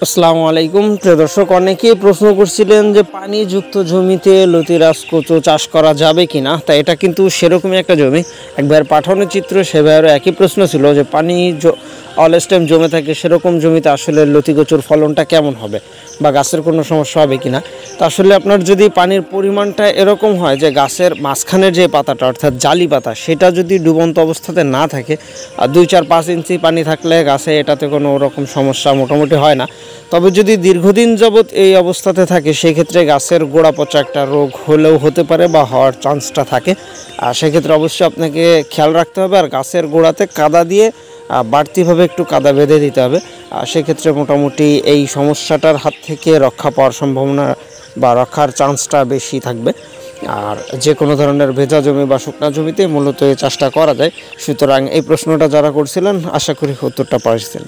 আসসালামু আলাইকুম প্রিয় দর্শক, অনেকেই প্রশ্ন করছিলেন যে পানিযুক্ত জমিতে লতিরাজ কচু চাষ করা যাবে কিনা। তাই এটা কিন্তু সেরকমই একটা জমি। একবার পাঠানো চিত্র সে ভাইয়েরও একই প্রশ্ন ছিল যে পানি অলস টাইম জমে থাকে সেরকম জমিতে আসলে লতি কচুর ফলনটা কেমন হবে বা গাছের কোনো সমস্যা হবে কিনা। তো আসলে আপনার যদি পানির পরিমাণটা এরকম হয় যে গাছের মাঝখানের যে পাতাটা অর্থাৎ জালি পাতা সেটা যদি ডুবন্ত অবস্থাতে না থাকে, আর 2-4-5 ইঞ্চি পানি থাকলে গাছে এটাতে কোনো রকম সমস্যা মোটামুটি হয় না। তবে যদি দীর্ঘদিন যাবৎ এই অবস্থাতে থাকে সেই ক্ষেত্রে গাছের গোড়া পচা একটা রোগ হলেও হতে পারে বা হওয়ার চান্সটা থাকে। আর সেক্ষেত্রে অবশ্যই আপনাকে খেয়াল রাখতে হবে আর গাছের গোড়াতে কাদা দিয়ে বাড়তিভাবে একটু কাদা বেঁধে দিতে হবে। সেক্ষেত্রে মোটামুটি এই সমস্যাটার হাত থেকে রক্ষা পাওয়ার সম্ভাবনা বা রক্ষার চান্সটা বেশি থাকবে। আর যে কোনো ধরনের ভেজা জমি বা শুকনা জমিতে মূলত এই চাষটা করা যায়। সুতরাং এই প্রশ্নটা যারা করছিলেন আশা করি উত্তরটা পাইছেন।